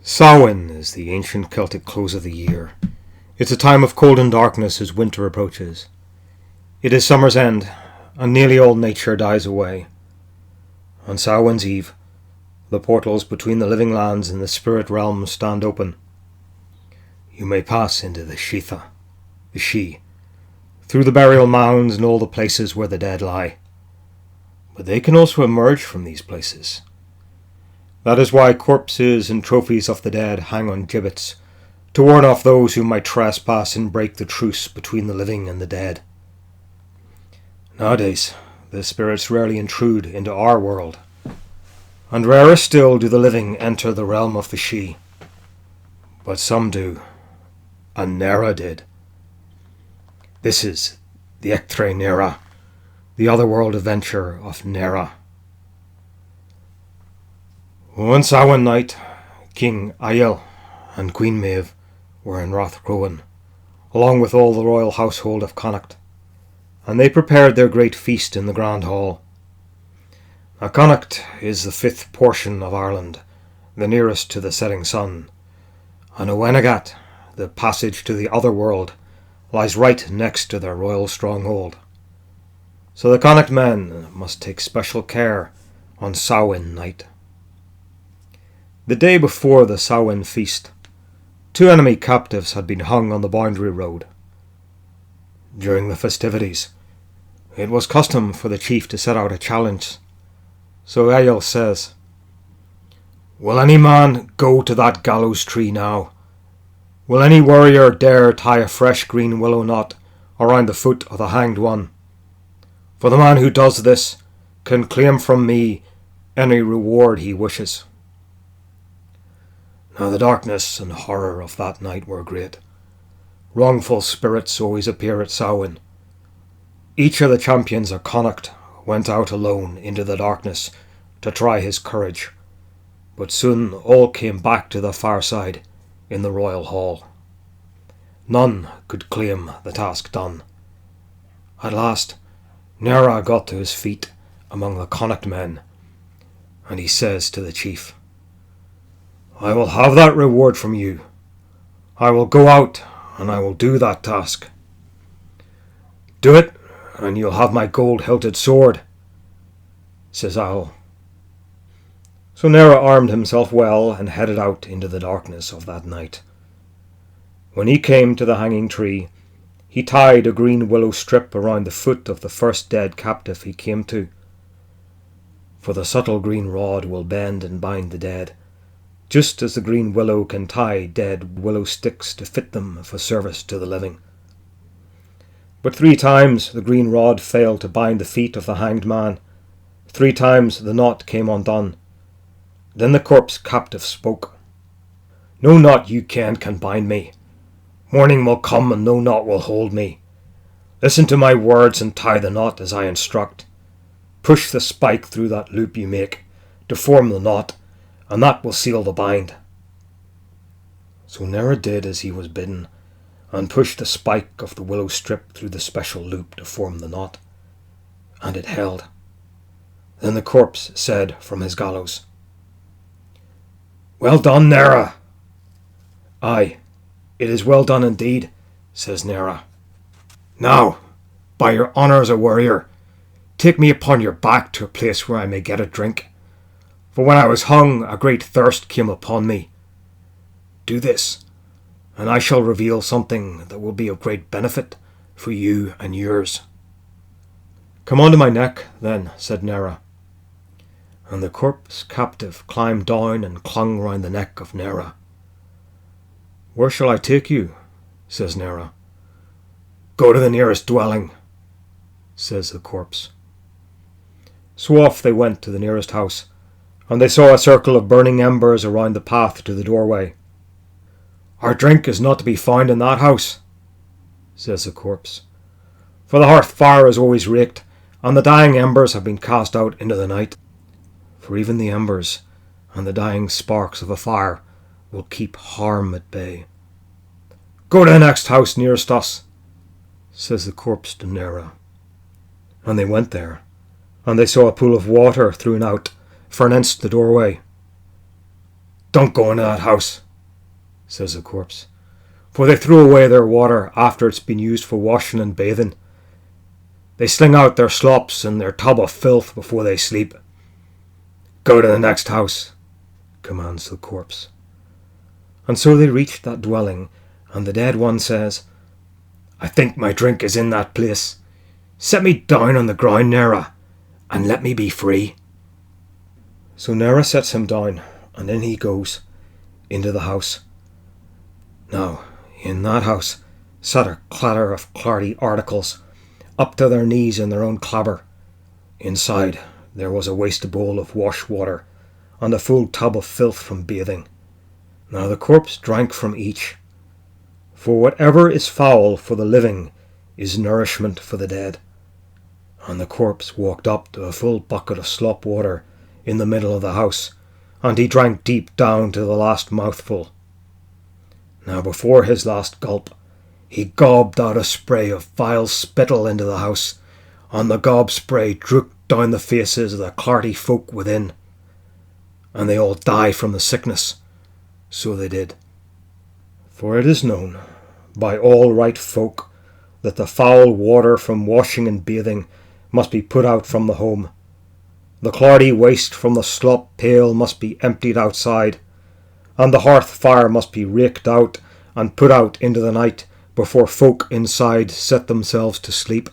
Samhain is the ancient Celtic close of the year. It's a time of cold and darkness as winter approaches. It is summer's end, and nearly all nature dies away. On Samhain's Eve, the portals between the living lands and the spirit realms stand open. You may pass into the Sheatha, the She, through the burial mounds and all the places where the dead lie. But they can also emerge from these places. That is why corpses and trophies of the dead hang on gibbets, to warn off those who might trespass and break the truce between the living and the dead. Nowadays, the spirits rarely intrude into our world, and rarer still do the living enter the realm of the She. But some do, and Nera did. This is the Echtra Nera, the otherworld adventure of Nera. One Samhain night, King Aiel and Queen Maeve were in Rathcrowan, along with all the royal household of Connacht, and they prepared their great feast in the Grand Hall. Now Connacht is the fifth portion of Ireland, the nearest to the setting sun, and Owenagat, the passage to the other world, lies right next to their royal stronghold. So the Connacht men must take special care on Samhain night. The day before the Samhain feast, 2 enemy captives had been hung on the boundary road. During the festivities, it was custom for the chief to set out a challenge. So Aiel says, "Will any man go to that gallows tree now? Will any warrior dare tie a fresh green willow knot around the foot of the hanged one? For the man who does this can claim from me any reward he wishes." Now the darkness and horror of that night were great. Wrongful spirits always appear at Samhain. Each of the champions of Connacht went out alone into the darkness to try his courage, but soon all came back to the fireside in the royal hall. None could claim the task done. At last, Nera got to his feet among the Connacht men, and he says to the chief, "I will have that reward from you. I will go out and I will do that task." "Do it, and you'll have my gold-hilted sword," says Aiel. So Nera armed himself well and headed out into the darkness of that night. When he came to the hanging tree, he tied a green willow strip around the foot of the first dead captive he came to. For the subtle green rod will bend and bind the dead, just as the green willow can tie dead willow sticks to fit them for service to the living. But 3 times the green rod failed to bind the feet of the hanged man. 3 times the knot came undone. Then the corpse captive spoke. "No knot you can bind me. Morning will come and no knot will hold me. Listen to my words and tie the knot as I instruct. Push the spike through that loop you make to form the knot, and that will seal the bind." So Nera did as he was bidden, and pushed the spike of the willow strip through the special loop to form the knot, and it held. Then the corpse said from his gallows, "Well done, Nera." "Aye, it is well done indeed," says Nera. "Now, by your honour as a warrior, take me upon your back to a place where I may get a drink. For when I was hung, a great thirst came upon me. Do this, and I shall reveal something that will be of great benefit for you and yours." "Come onto my neck, then," said Nera. And the corpse captive climbed down and clung round the neck of Nera. "Where shall I take you?" says Nera. "Go to the nearest dwelling," says the corpse. So off they went to the nearest house, and they saw a circle of burning embers around the path to the doorway. "Our drink is not to be found in that house," says the corpse, "for the hearth fire is always raked, and the dying embers have been cast out into the night. For even the embers and the dying sparks of a fire will keep harm at bay." "Go to the next house nearest us," says the corpse to Nera. And they went there, and they saw a pool of water thrown out for an inch the doorway. "Don't go into that house," says the corpse, "for they threw away their water after it's been used for washing and bathing. They sling out their slops and their tub of filth before they sleep." "Go to the next house," commands the corpse. And so they reached that dwelling, and the dead one says, "I think my drink is in that place. Set me down on the ground, Nera, and let me be free." So Nera sets him down, and in he goes, into the house. Now, in that house sat a clatter of clarty articles, up to their knees in their own clabber. Inside there was a waste bowl of wash water, and a full tub of filth from bathing. Now the corpse drank from each. For whatever is foul for the living is nourishment for the dead. And the corpse walked up to a full bucket of slop water in the middle of the house, and he drank deep down to the last mouthful. Now before his last gulp, he gobbed out a spray of vile spittle into the house, and the gob spray drooped down the faces of the clarty folk within. And they all died from the sickness, so they did. For it is known by all right folk that the foul water from washing and bathing must be put out from the home. The clarty waste from the slop pail must be emptied outside, and the hearth fire must be raked out and put out into the night before folk inside set themselves to sleep.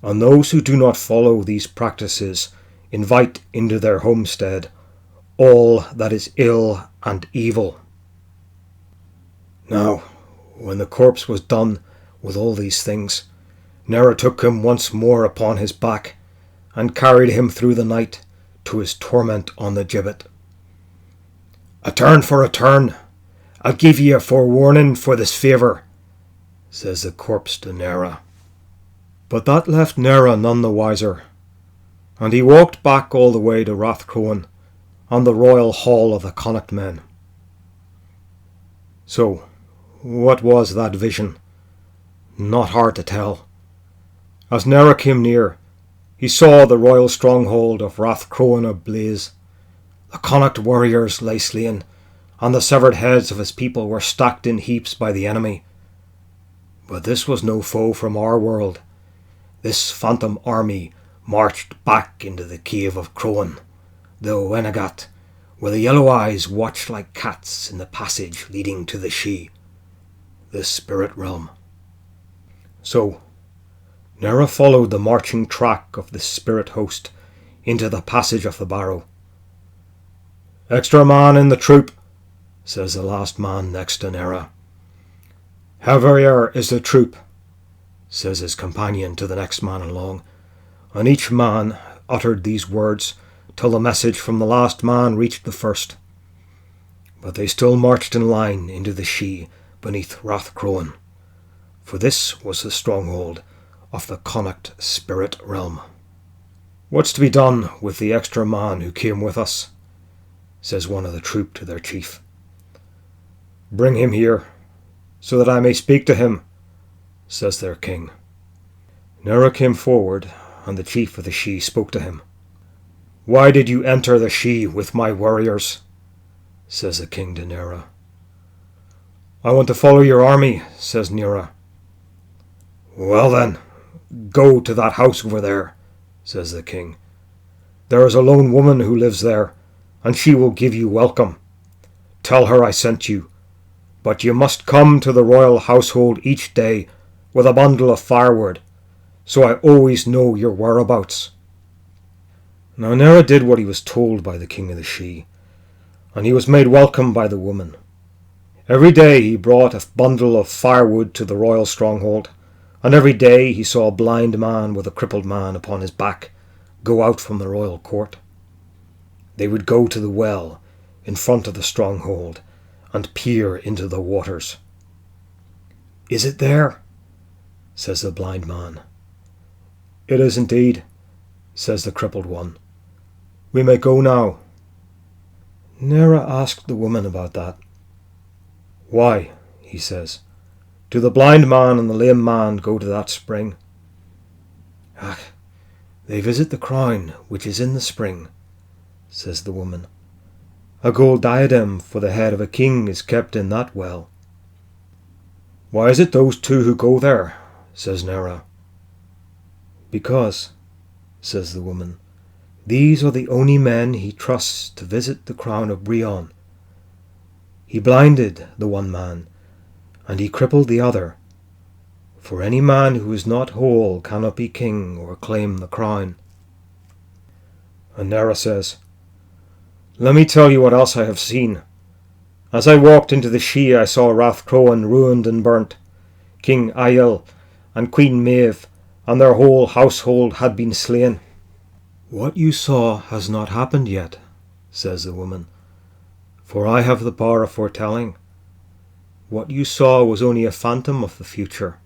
And those who do not follow these practices invite into their homestead all that is ill and evil. Now, when the corpse was done with all these things, Nera took him once more upon his back, and carried him through the night to his torment on the gibbet. "A turn for a turn. I'll give ye a forewarning for this favour," says the corpse to Nera. But that left Nera none the wiser, and he walked back all the way to Rathcrowan, and the royal hall of the Connacht men. So, what was that vision? Not hard to tell. As Nera came near, he saw the royal stronghold of Rathcrowan ablaze. The Connacht warriors lay slain, and the severed heads of his people were stacked in heaps by the enemy. But this was no foe from our world. This phantom army marched back into the cave of Crowan, the Wenagat, where the yellow eyes watched like cats in the passage leading to the She, the spirit realm. So, Nera followed the marching track of the spirit host into the passage of the barrow. "Extra man in the troop," says the last man next to Nera. "Heavier is the troop," says his companion to the next man along, and each man uttered these words till the message from the last man reached the first. But they still marched in line into the She beneath Rathcrowan, for this was the stronghold of the Connacht spirit realm. "What's to be done with the extra man who came with us?" says one of the troop to their chief. "Bring him here, so that I may speak to him," says their king. Nera came forward, and the chief of the She spoke to him. "Why did you enter the She with my warriors?" says the king to Nera. "I want to follow your army," says Nera. "Well then, go to that house over there," says the king. "There is a lone woman who lives there, and she will give you welcome. Tell her I sent you, but you must come to the royal household each day with a bundle of firewood, so I always know your whereabouts." Now Nera did what he was told by the king of the She, and he was made welcome by the woman. Every day he brought a bundle of firewood to the royal stronghold, and every day he saw a blind man with a crippled man upon his back go out from the royal court. They would go to the well in front of the stronghold and peer into the waters. "Is it there?" says the blind man. "It is indeed," says the crippled one. "We may go now." Nera asked the woman about that. "Why," he says, "do the blind man and the lame man go to that spring?" "Ah, they visit the crown which is in the spring," says the woman. A gold diadem for the head of a king is kept in that well. Why is it those two who go there? Says Nera. Because, says the woman, these are the only men he trusts to visit the crown of Brion. He blinded the one man, and he crippled the other. For any man who is not whole cannot be king or claim the crown. And Nera says, Let me tell you what else I have seen. As I walked into the Shee, I saw Rathcrowan ruined and burnt. King Aiel and Queen Maeve and their whole household had been slain. What you saw has not happened yet, says the woman, for I have the power of foretelling. What you saw was only a phantom of the future.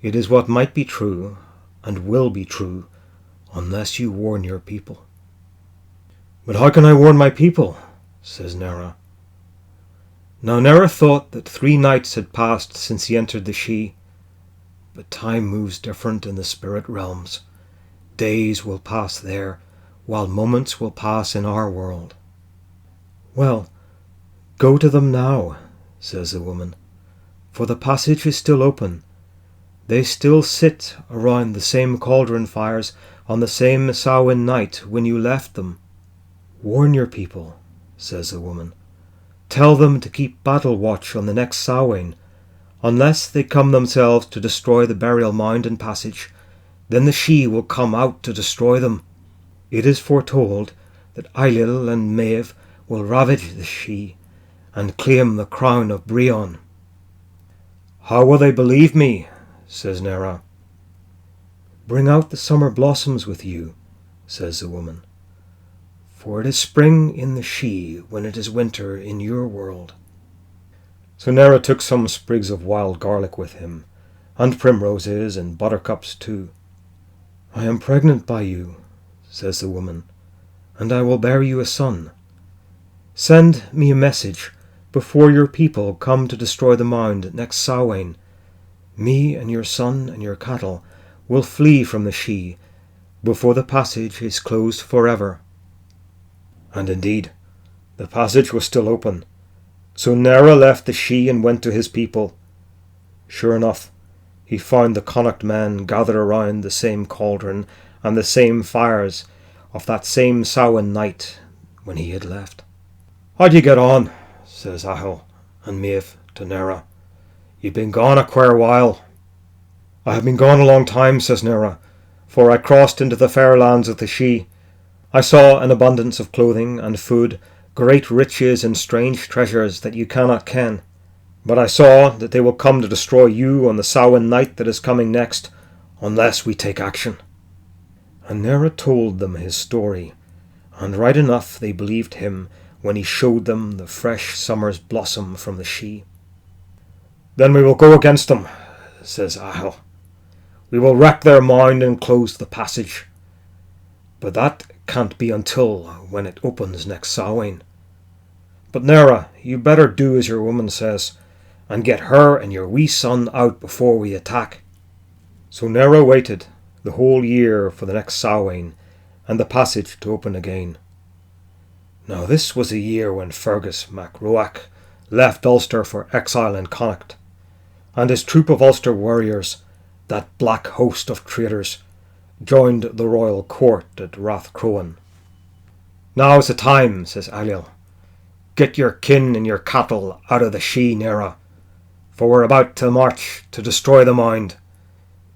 It is what might be true, and will be true, unless you warn your people. But how can I warn my people? Says Nera. Now Nera thought that 3 nights had passed since he entered the Shee, but time moves different in the spirit realms. Days will pass there, while moments will pass in our world. Well, go to them now, says the woman, for the passage is still open. They still sit around the same cauldron fires on the same Samhain night when you left them. Warn your people, says the woman. Tell them to keep battle watch on the next Samhain. Unless they come themselves to destroy the burial mound and passage, then the Shee will come out to destroy them. It is foretold that Ailill and Maeve will ravage the Shee and claim the crown of Brion. How will they believe me? Says Nera. Bring out the summer blossoms with you, says the woman, for it is spring in the Shee when it is winter in your world. So Nera took some sprigs of wild garlic with him, and primroses and buttercups too. I am pregnant by you, says the woman, and I will bear you a son. Send me a message before your people come to destroy the mound next Samhain. Me and your son and your cattle will flee from the Shee before the passage is closed forever. And indeed, the passage was still open. So Nera left the Shee and went to his people. Sure enough, he found the Connacht men gathered around the same cauldron and the same fires of that same Samhain night when he had left. How'd you get on? Says Ailill and Maeve to Nera. You've been gone a queer while. I have been gone a long time, says Nera, for I crossed into the fair lands of the Shee. I saw an abundance of clothing and food, great riches and strange treasures that you cannot ken. But I saw that they will come to destroy you on the Samhain night that is coming next, unless we take action. And Nera told them his story, and right enough they believed him when he showed them the fresh summer's blossom from the Shee. Then we will go against them, says Ailill. We will wreck their mound and close the passage. But that can't be until when it opens next Samhain. But Nera, you better do as your woman says, and get her and your wee son out before we attack. So Nera waited the whole year for the next Samhain and the passage to open again. Now this was a year when Fergus mac Roach left Ulster for exile in Connacht, and his troop of Ulster warriors, that black host of traitors, joined the royal court at Rathcrowan. Now's the time, says Ailill. Get your kin and your cattle out of the Shee, Nera, for we're about to march to destroy the mound.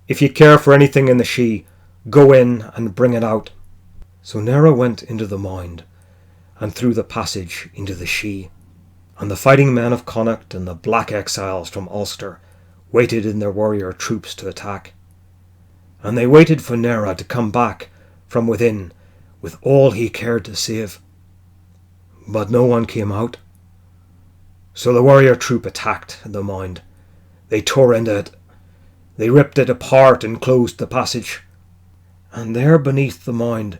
If you care for anything in the Shee, go in and bring it out. So Nera went into the mound, and through the passage into the Shee, and the fighting men of Connacht and the black exiles from Ulster waited in their warrior troops to attack. And they waited for Nera to come back from within with all he cared to save. But no one came out. So the warrior troop attacked the mound. They tore into it. They ripped it apart and closed the passage. And there beneath the mound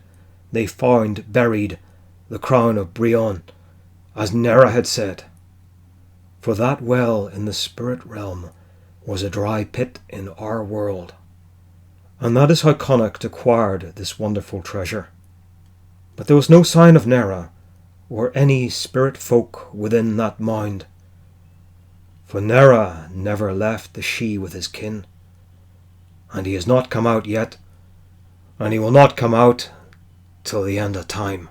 they found buried the crown of Brion, as Nera had said. For that well in the spirit realm was a dry pit in our world. And that is how Connacht acquired this wonderful treasure. But there was no sign of Nera, or any spirit folk within that mound. For Nera never left the She with his kin, and he has not come out yet, and he will not come out till the end of time.